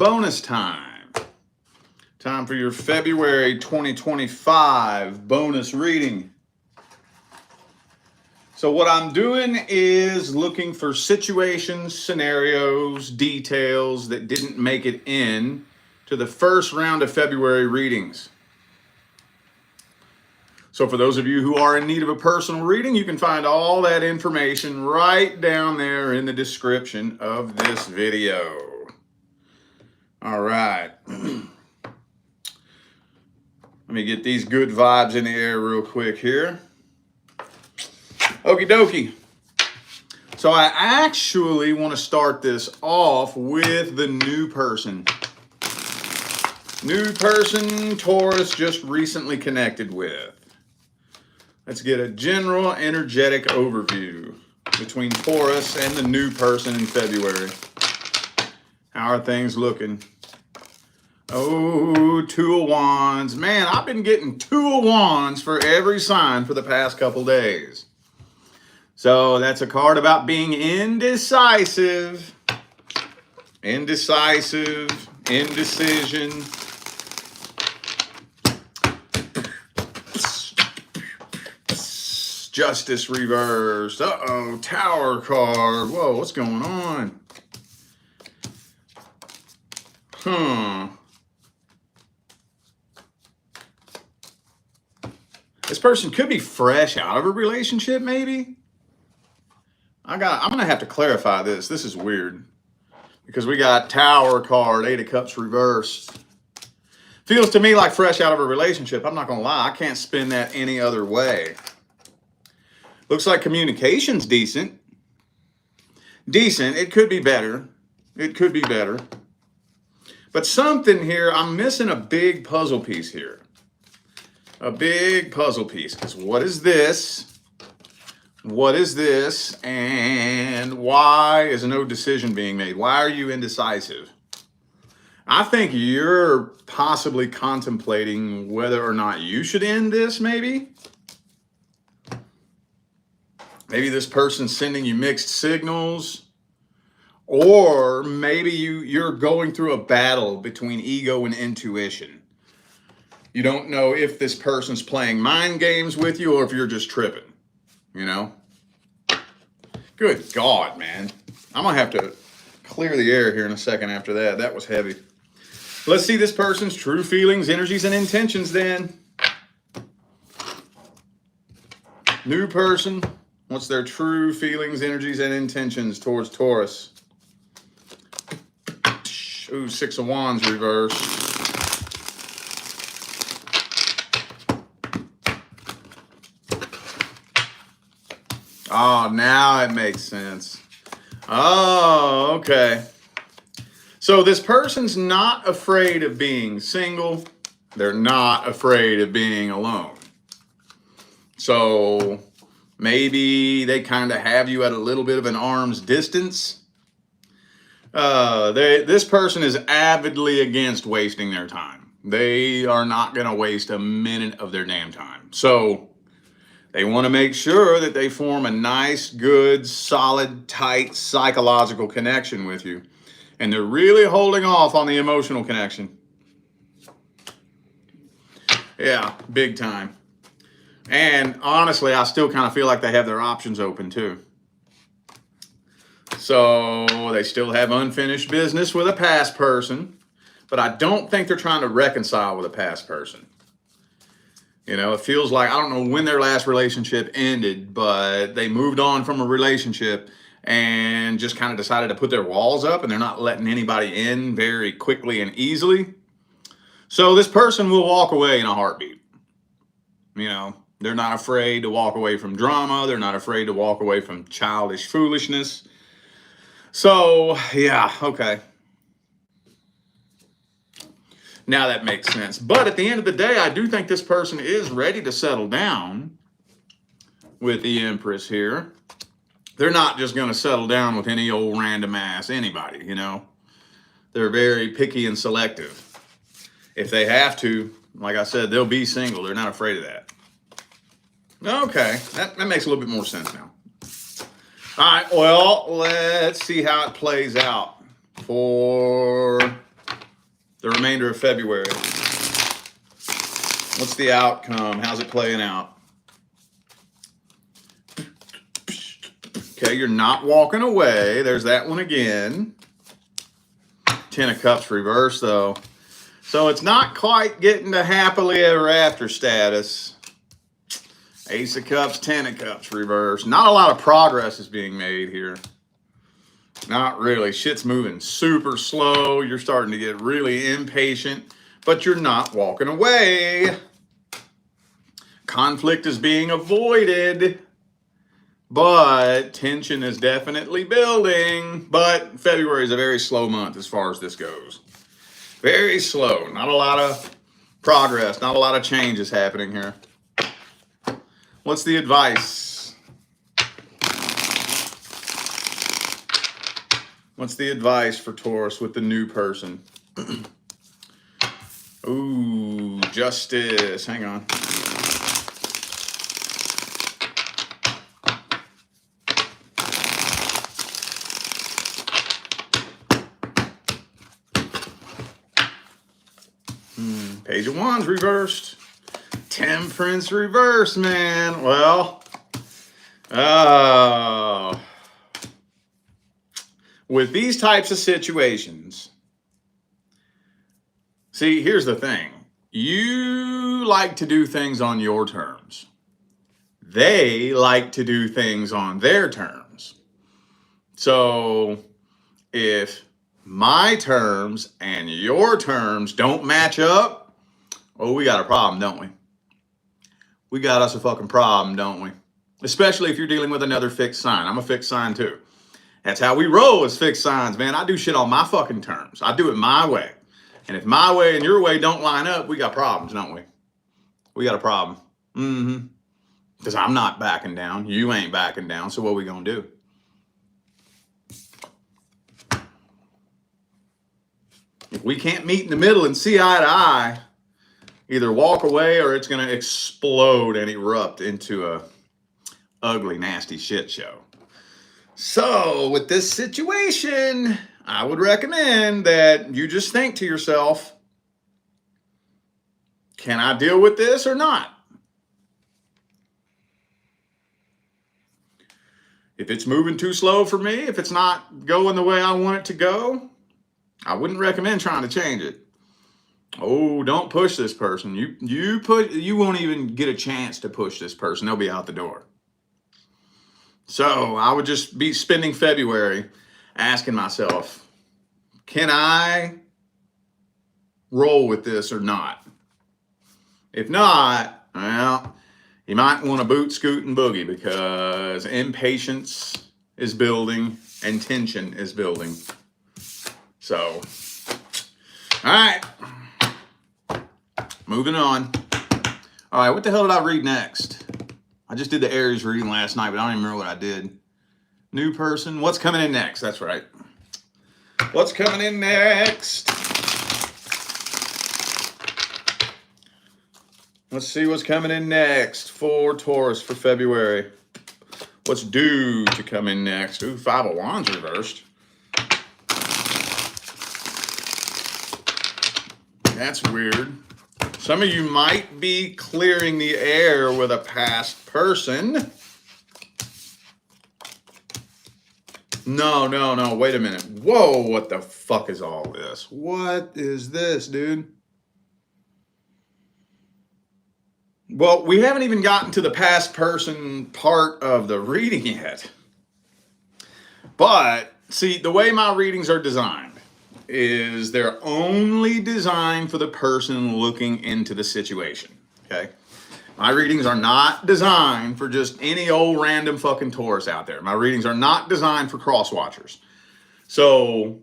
bonus time. Time for your February 2025 bonus reading. So what I'm doing is looking for situations, scenarios, details that didn't make it in to the first round of February readings. So for those of you who are in need of a personal reading, you can find all that information right down there in the description of this video. All right. Let me get these good vibes in the air real quick here. Okie dokie. So I actually want to start this off with the new person. New person Taurus just recently connected with. Let's get a general energetic overview between Taurus and the new person in February. How are things looking? Oh, Two of Wands. Man, I've been getting Two of Wands for every sign for the past couple days. So that's a card about being indecisive. Indecision. Justice reversed. Uh-oh, Tower card. Whoa, what's going on? This person could be fresh out of a relationship, maybe. I'm gonna have to clarify this. This is weird because we got Tower card, Eight of Cups reversed. Feels to me like fresh out of a relationship. I'm not gonna lie, I can't spin that any other way. Looks like communication's decent. Decent. It could be better. It could be better. But something here, I'm missing a big puzzle piece here. A big puzzle piece. Because what is this? What is this? And why is no decision being made? Why are you indecisive? I think you're possibly contemplating whether or not you should end this, maybe. Maybe this person's sending you mixed signals. Or maybe you're going through a battle between ego and intuition. You don't know if this person's playing mind games with you or if you're just tripping. You know? Good God, man. I'm going to have to clear the air here in a second after that. That was heavy. Let's see this person's true feelings, energies, and intentions then. New person. What's their true feelings, energies, and intentions towards Taurus? Ooh, Six of Wands reversed. Oh, now it makes sense. Oh, okay. So this person's not afraid of being single. They're not afraid of being alone. So maybe they kind of have you at a little bit of an arm's distance. This person is avidly against wasting their time. They are not going to waste a minute of their damn time. So they want to make sure that they form a nice, good, solid, tight psychological connection with you. And they're really holding off on the emotional connection. Yeah, big time. And honestly, I still kind of feel like they have their options open too. So they still have unfinished business with a past person, but I don't think they're trying to reconcile with a past person. You know, it feels like, I don't know when their last relationship ended, but they moved on from a relationship and just kind of decided to put their walls up, and they're not letting anybody in very quickly and easily. So this person will walk away in a heartbeat. You know, they're not afraid to walk away from drama. They're not afraid to walk away from childish foolishness. So, yeah, okay. Now that makes sense. But at the end of the day, I do think this person is ready to settle down with the Empress here. They're not just going to settle down with any old random ass anybody, you know. They're very picky and selective. If they have to, like I said, they'll be single. They're not afraid of that. Okay, that makes a little bit more sense now. All right, well, let's see how it plays out for remainder of February? What's the outcome? How's it playing out? Okay, you're not walking away. There's that one again. 10 of Cups reverse, though. So it's not quite getting to happily ever after status. Ace of Cups, 10 of Cups reverse. Not a lot of progress is being made here. Not really. Shit's moving super slow. You're starting to get really impatient, but you're not walking away. Conflict is being avoided, but tension is definitely building. But February is a very slow month as far as this goes. Very slow. Not a lot of progress. Not a lot of changes happening here. What's the advice? What's the advice for Taurus with the new person? Ooh, Justice. Hang on. Page of Wands reversed. Temperance reverse, man. Well, with these types of situations, see, here's the thing. You like to do things on your terms. They like to do things on their terms. So if my terms and your terms don't match up, oh, we got a problem, don't we? We got us a fucking problem, don't we? Especially if you're dealing with another fixed sign. I'm a fixed sign too. That's how we roll as fixed signs, man. I do shit on my fucking terms. I do it my way. And if my way and your way don't line up, we got problems, don't we? We got a problem. Mm-hmm. Because I'm not backing down. You ain't backing down. So what are we going to do? If we can't meet in the middle and see eye to eye, either walk away or it's going to explode and erupt into a ugly, nasty shit show. So with this situation, I would recommend that you just think to yourself, can I deal with this or not? If it's moving too slow for me, if it's not going the way I want it to go, I wouldn't recommend trying to change it. Oh, don't push this person. You won't even get a chance to push this person. They'll be out the door. So I would just be spending February asking myself, can I roll with this or not? If not, well, you might want to boot, scoot, and boogie because impatience is building and tension is building. So, all right. Moving on. All right, what the hell did I read next? I just did the Aries reading last night, but I don't even remember what I did. New person. What's coming in next? That's right. What's coming in next? Let's see what's coming in next for Taurus for February. What's due to come in next? Ooh, 5 of Wands reversed. That's weird. Some of you might be clearing the air with a past person. No, wait a minute. Whoa, what the fuck is all this? What is this, dude? Well, we haven't even gotten to the past person part of the reading yet. But, see, the way my readings are designed is they're only designed for the person looking into the situation, okay? My readings are not designed for just any old random fucking Taurus out there. My readings are not designed for cross-watchers. So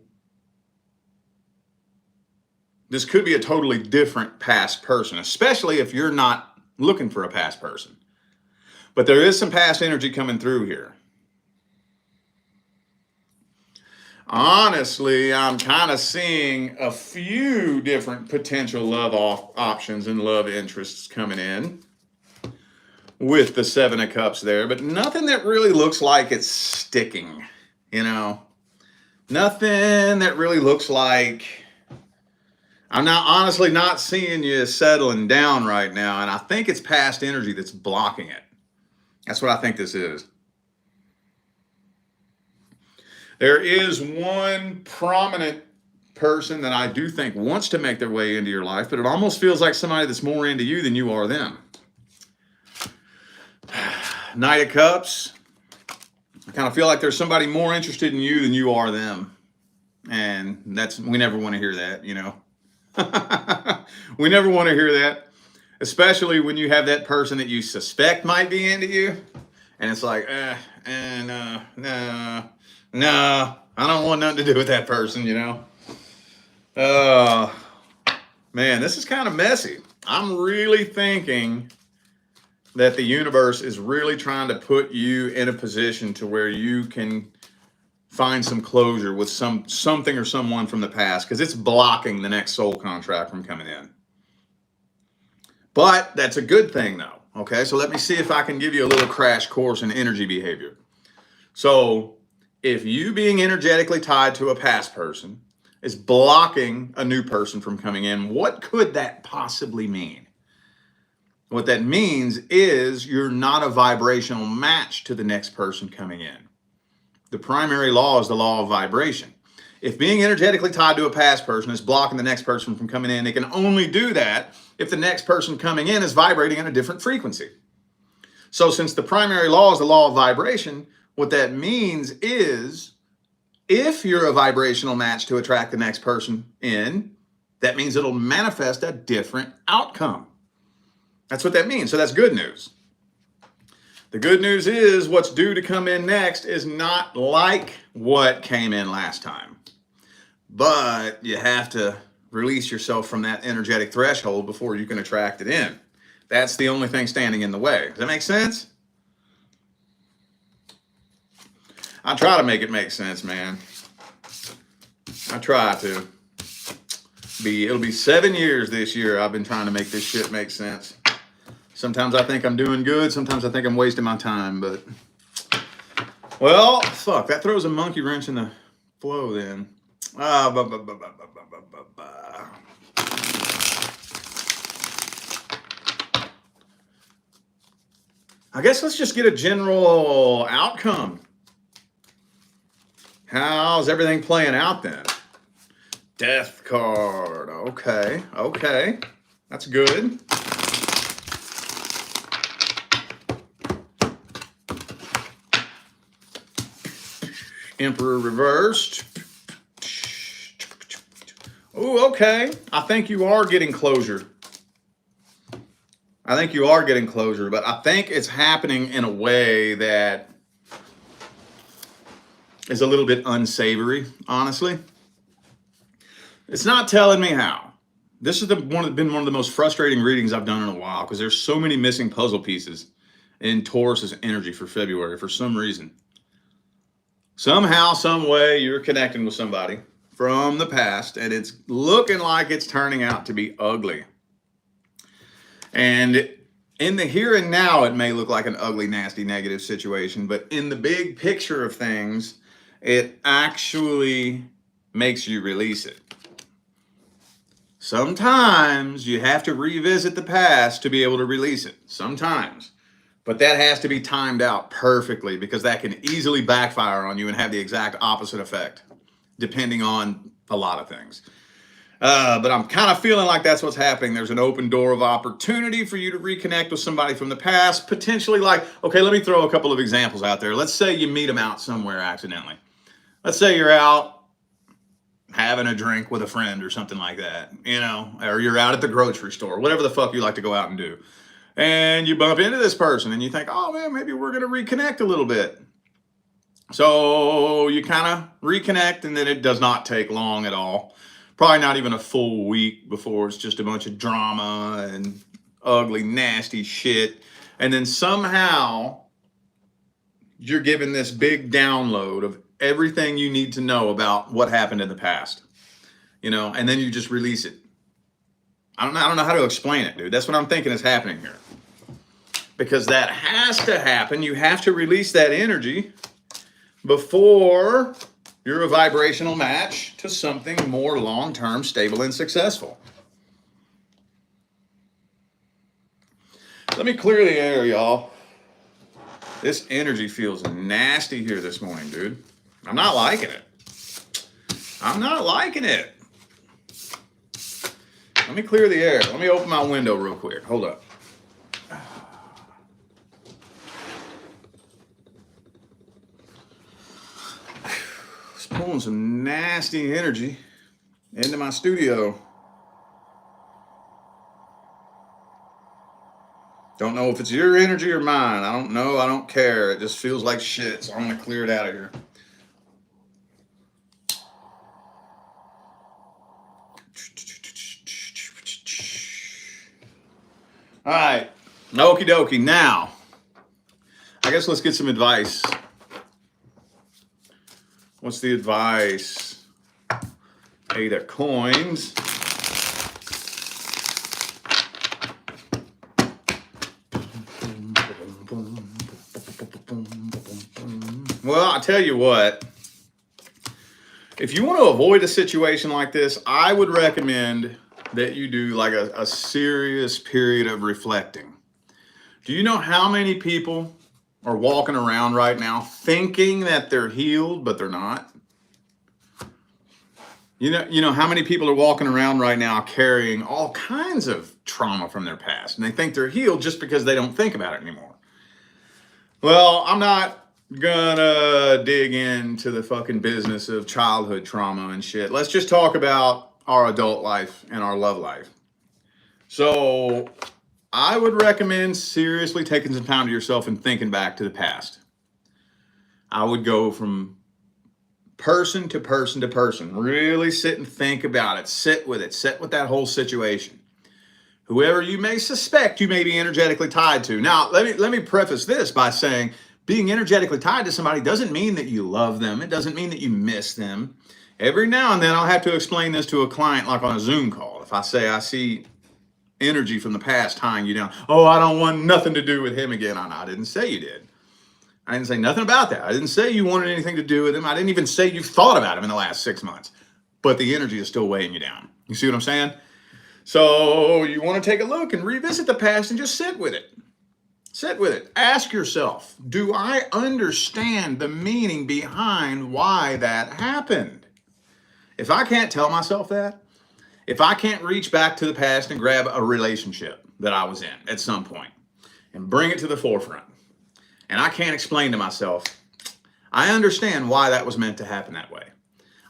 this could be a totally different past person, especially if you're not looking for a past person. But there is some past energy coming through here. Honestly, I'm kind of seeing a few different potential love options and love interests coming in with the 7 of Cups there, but nothing that really looks like it's sticking, you know? Nothing that really looks like I'm now honestly not seeing you settling down right now, and I think it's past energy that's blocking it. That's what I think this is. There is one prominent person that I do think wants to make their way into your life, but it almost feels like somebody that's more into you than you are them. Knight of Cups. I kind of feel like there's somebody more interested in you than you are them. And we never want to hear that, you know. We never want to hear that, especially when you have that person that you suspect might be into you. And it's like, no, I don't want nothing to do with that person, you know. Man, this is kind of messy. I'm really thinking that the universe is really trying to put you in a position to where you can find some closure with something or someone from the past, because it's blocking the next soul contract from coming in. But that's a good thing though. Okay, so let me see if I can give you a little crash course in energy behavior. So if you being energetically tied to a past person is blocking a new person from coming in, what could that possibly mean? What that means is you're not a vibrational match to the next person coming in. The primary law is the law of vibration. If being energetically tied to a past person is blocking the next person from coming in, they can only do that if the next person coming in is vibrating at a different frequency. So since the primary law is the law of vibration, what that means is if you're a vibrational match to attract the next person in, that means it'll manifest a different outcome. That's what that means. So that's good news. The good news is what's due to come in next is not like what came in last time. But you have to release yourself from that energetic threshold before you can attract it in. That's the only thing standing in the way. Does that make sense? I try to make it make sense, man. I try to. It'll be 7 years this year I've been trying to make this shit make sense. Sometimes I think I'm doing good. Sometimes I think I'm wasting my time. But, well, fuck. That throws a monkey wrench in the flow then. I guess let's just get a general outcome. How's everything playing out then? Death card. Okay. That's good. Emperor reversed. Oh, okay. I think you are getting closure. But I think it's happening in a way that is a little bit unsavory, honestly. It's not telling me how. This has been one of the most frustrating readings I've done in a while, because there's so many missing puzzle pieces in Taurus's energy for February for some reason. Somehow, some way, you're connecting with somebody from the past, and it's looking like it's turning out to be ugly. And in the here and now, it may look like an ugly, nasty, negative situation, but in the big picture of things, it actually makes you release it. Sometimes you have to revisit the past to be able to release it. Sometimes. But that has to be timed out perfectly, because that can easily backfire on you and have the exact opposite effect, depending on a lot of things. But I'm kind of feeling like that's what's happening. There's an open door of opportunity for you to reconnect with somebody from the past, potentially like, okay, let me throw a couple of examples out there. Let's say you meet them out somewhere accidentally. Let's say you're out having a drink with a friend or something like that, you know, or you're out at the grocery store, whatever the fuck you like to go out and do. And you bump into this person and you think, oh man, maybe we're going to reconnect a little bit. So you kind of reconnect, and then it does not take long at all. Probably not even a full week before it's just a bunch of drama and ugly, nasty shit. And then somehow you're given this big download of everything you need to know about what happened in the past, you know, and then you just release it. I don't know how to explain it, dude. That's what I'm thinking is happening here. Because that has to happen. You have to release that energy before You're a vibrational match to something more long-term, stable, and successful. Let me clear the air, y'all. This energy feels nasty here this morning, dude. I'm not liking it. I'm not liking it. Let me clear the air. Let me open my window real quick. Hold up. Just pulling some nasty energy into my studio. Don't know if it's your energy or mine. I don't know. I don't care. It just feels like shit, so I'm going to clear it out of here. All right. Okie dokie. Now, I guess let's get some advice. What's the advice? 8 of coins. Well, I tell you what, if you want to avoid a situation like this, I would recommend that you do like a serious period of reflecting. Do you know how many people are walking around right now thinking that they're healed, but they're not? You know how many people are walking around right now carrying all kinds of trauma from their past, and they think they're healed just because they don't think about it anymore. Well, I'm not gonna dig into the fucking business of childhood trauma and shit. Let's just talk about our adult life and our love life. So I would recommend seriously taking some time to yourself and thinking back to the past. I would go from person to person to person. Really sit and think about it. Sit with it. Sit with that whole situation. Whoever you may suspect you may be energetically tied to. Now, let me preface this by saying being energetically tied to somebody doesn't mean that you love them. It doesn't mean that you miss them. Every now and then I'll have to explain this to a client like on a Zoom call. If I say I see energy from the past tying you down. Oh, I don't want nothing to do with him again. I didn't say you did. I didn't say nothing about that. I didn't say you wanted anything to do with him. I didn't even say you thought about him in the last 6 months. But the energy is still weighing you down. You see what I'm saying? So you want to take a look and revisit the past and just sit with it. Sit with it. Ask yourself, do I understand the meaning behind why that happened? If I can't tell myself that, if I can't reach back to the past and grab a relationship that I was in at some point and bring it to the forefront, and I can't explain to myself, I understand why that was meant to happen that way.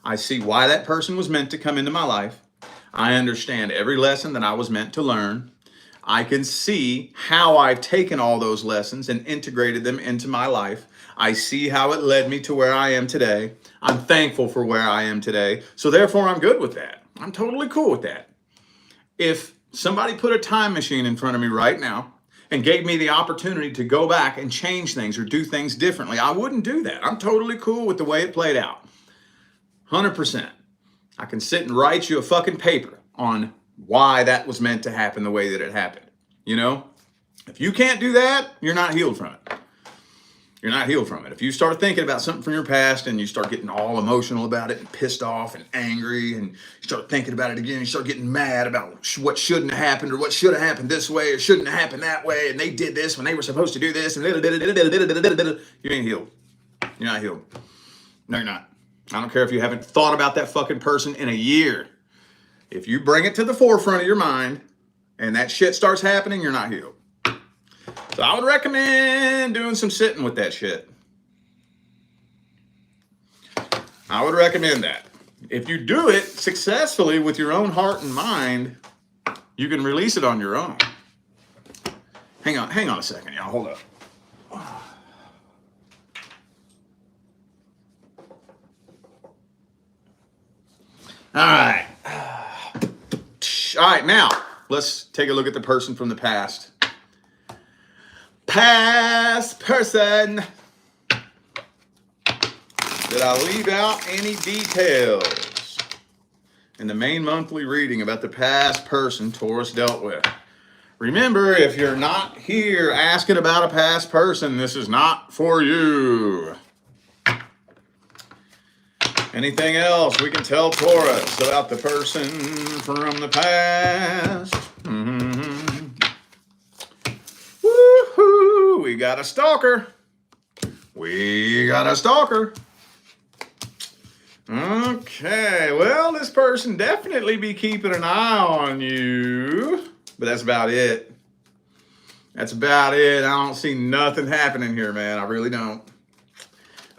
I see why that person was meant to come into my life. I understand every lesson that I was meant to learn. I can see how I've taken all those lessons and integrated them into my life. I see how it led me to where I am today. I'm thankful for where I am today. So therefore, I'm good with that. I'm totally cool with that. If somebody put a time machine in front of me right now and gave me the opportunity to go back and change things or do things differently, I wouldn't do that. I'm totally cool with the way it played out. 100%. I can sit and write you a fucking paper on why that was meant to happen the way that it happened. You know, if you can't do that, you're not healed from it. You're not healed from it. If you start thinking about something from your past and you start getting all emotional about it and pissed off and angry and you start thinking about it again, you start getting mad about what shouldn't have happened or what should have happened this way or shouldn't have happened that way and they did this when they were supposed to do this and you ain't healed. You're not healed. No, you're not. I don't care if you haven't thought about that fucking person in a year. If you bring it to the forefront of your mind and that shit starts happening, you're not healed. So I would recommend doing some sitting with that shit. I would recommend that. If you do it successfully with your own heart and mind, you can release it on your own. Hang on a second, y'all. Hold up. All right. All right, now let's take a look at the person from the past. Past person. Did I leave out any details in the main monthly reading about the past person Taurus dealt with? Remember, if you're not here asking about a past person, this is not for you. Anything else we can tell Taurus about the person from the past? Woohoo! We got a stalker. We got a stalker. Okay, well, this person definitely be keeping an eye on you, but that's about it. That's about it. I don't see nothing happening here, man. I really don't.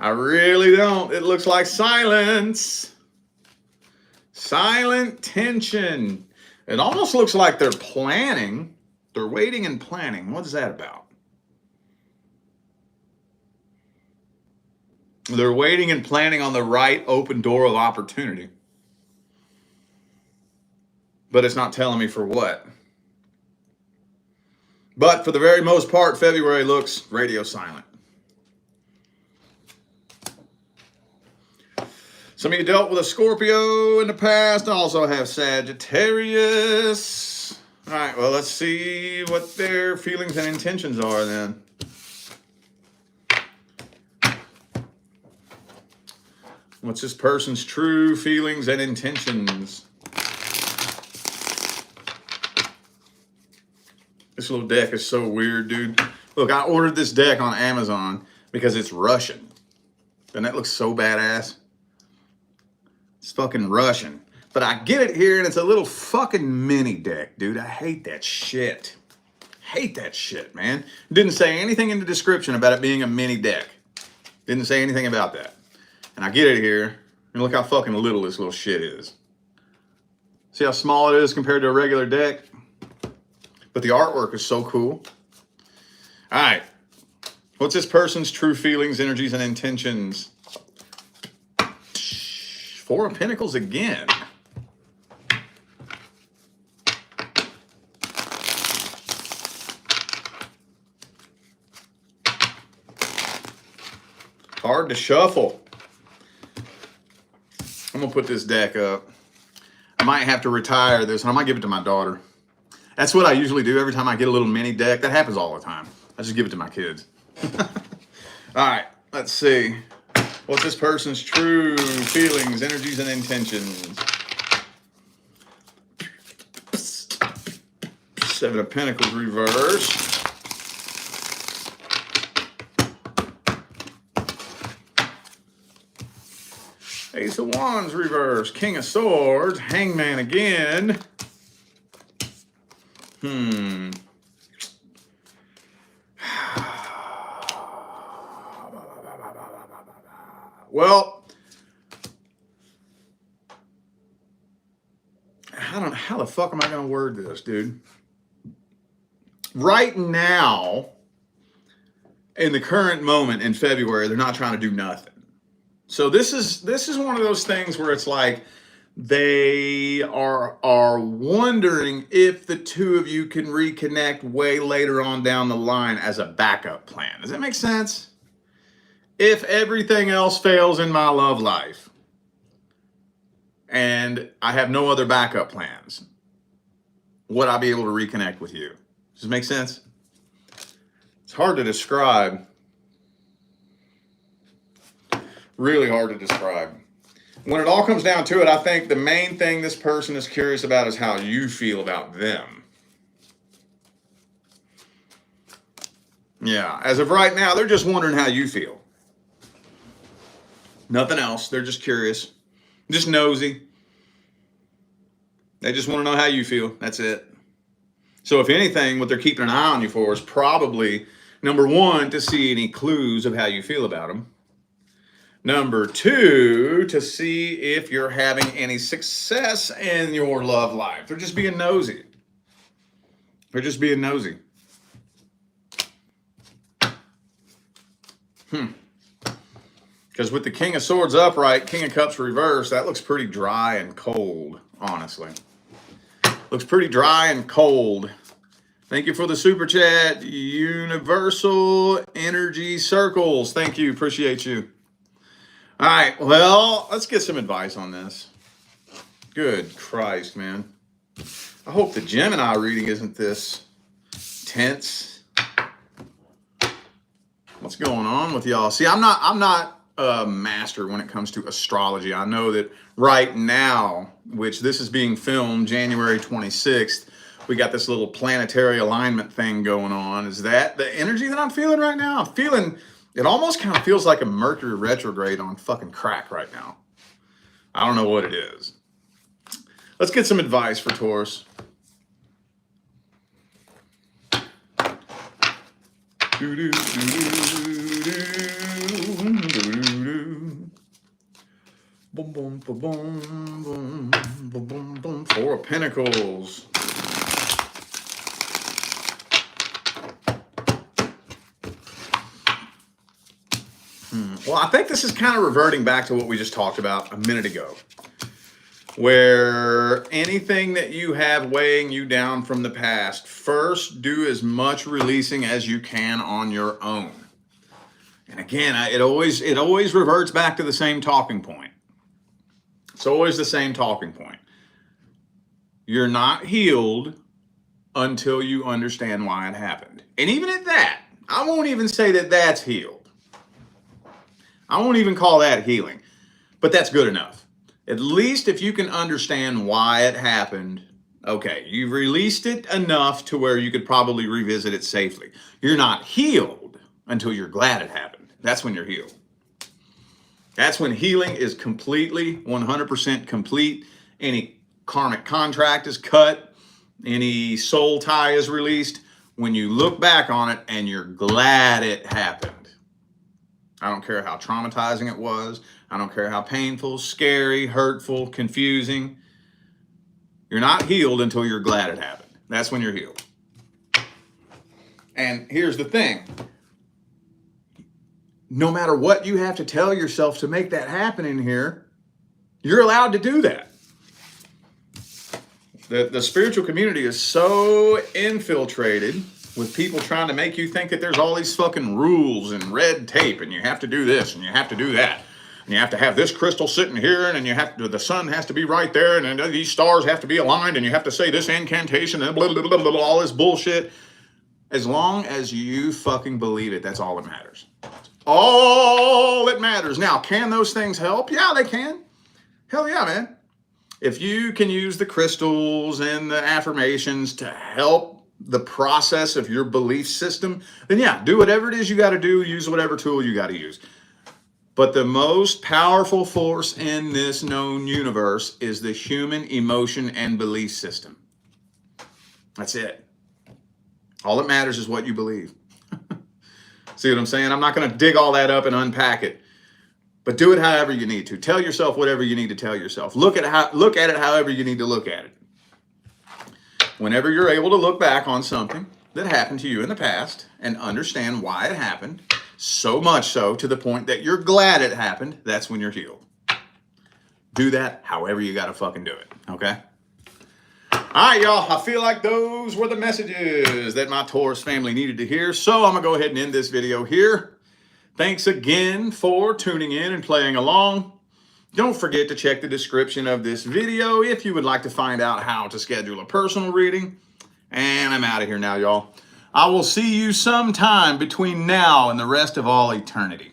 I really don't. It looks like silence. Silent tension. It almost looks like they're planning. They're waiting and planning. What is that about? They're waiting and planning on the right open door of opportunity. But it's not telling me for what. But for the very most part, February looks radio silent. Some of you dealt with a Scorpio in the past. I also have Sagittarius. All right, well, let's see what their feelings and intentions are then. What's this person's true feelings and intentions? This little deck is so weird, dude. Look, I ordered this deck on Amazon because it's Russian. Doesn't that look so badass? It's fucking Russian. But I get it here, and it's a little fucking mini deck, dude. I hate that shit. Hate that shit, man. Didn't say anything in the description about it being a mini deck. Didn't say anything about that. And I get it here, and look how fucking little this little shit is. See how small it is compared to a regular deck? But the artwork is so cool. All right. What's this person's true feelings, energies, and intentions? Four of Pentacles again. Hard to shuffle. I'm going to put this deck up. I might have to retire this, and I might give it to my daughter. That's what I usually do every time I get a little mini deck. That happens all the time. I just give it to my kids. All right, let's see. What's this person's true feelings, energies, and intentions? Seven of Pentacles reversed. Ace of Wands reversed. King of Swords. Hangman again. Well, I don't know. How the fuck am I going to word this, dude? Right now, in the current moment in February, they're not trying to do nothing. So this is one of those things where it's like they are wondering if the two of you can reconnect way later on down the line as a backup plan. Does that make sense? If everything else fails in my love life and I have no other backup plans, would I be able to reconnect with you? Does it make sense? It's hard to describe. Really hard to describe. When it all comes down to it, I think the main thing this person is curious about is how you feel about them. Yeah, as of right now, they're just wondering how you feel. Nothing else. They're just curious. Just nosy. They just want to know how you feel. That's it. So if anything, what they're keeping an eye on you for is probably, number one, to see any clues of how you feel about them. Number two, to see if you're having any success in your love life. They're just being nosy. They're just being nosy. Because with the King of Swords upright, King of Cups reversed, that looks pretty dry and cold, honestly. Looks pretty dry and cold. Thank you for the super chat. Universal Energy Circles. Thank you. Appreciate you. All right, well, let's get some advice on this. Good Christ, man. I hope the Gemini reading isn't this tense. What's going on with y'all? See, I'm not a master when it comes to astrology. I know that right now, which this is being filmed January 26th, we got this little planetary alignment thing going on. Is that the energy that I'm feeling right now? I'm feeling, it almost kind of feels like a Mercury retrograde on fucking crack right now. I don't know what it is. Let's get some advice for Taurus. Boom, boom, boom, boom, boom, boom, boom. Four of Pentacles. Well, I think this is kind of reverting back to what we just talked about a minute ago, where anything that you have weighing you down from the past, first do as much releasing as you can on your own. And again, it always reverts back to the same talking point. It's always the same talking point. You're not healed until you understand why it happened. And even at that, I won't even say that that's healed. I won't even call that healing, but that's good enough. At least if you can understand why it happened, okay, you've released it enough to where you could probably revisit it safely. You're not healed until you're glad it happened. That's when you're healed. That's when healing is completely, 100% complete. Any karmic contract is cut. Any soul tie is released. When you look back on it and you're glad it happened. I don't care how traumatizing it was. I don't care how painful, scary, hurtful, confusing. You're not healed until you're glad it happened. That's when you're healed. And here's the thing. No matter what you have to tell yourself to make that happen in here, you're allowed to do that. The spiritual community is so infiltrated with people trying to make you think that there's all these fucking rules and red tape, and you have to do this and you have to do that, and you have to have this crystal sitting here, and you have to, the sun has to be right there, and these stars have to be aligned, and you have to say this incantation, and blah, blah, blah, blah, blah, all this bullshit. As long as you fucking believe it, that's all that matters. All that matters. Now, can those things help? Yeah, they can. Hell yeah, man. If you can use the crystals and the affirmations to help the process of your belief system, then yeah, do whatever it is you got to do, use whatever tool you got to use. But the most powerful force in this known universe is the human emotion and belief system. That's it. All that matters is what you believe. See what I'm saying? I'm not going to dig all that up and unpack it, but do it however you need to. Tell yourself whatever you need to tell yourself. Look at it however you need to look at it. Whenever you're able to look back on something that happened to you in the past and understand why it happened, so much so to the point that you're glad it happened, that's when you're healed. Do that however you got to fucking do it, okay? All right, y'all, I feel like those were the messages that my Taurus family needed to hear, so I'm going to go ahead and end this video here. Thanks again for tuning in and playing along. Don't forget to check the description of this video if you would like to find out how to schedule a personal reading. And I'm out of here now, y'all. I will see you sometime between now and the rest of all eternity.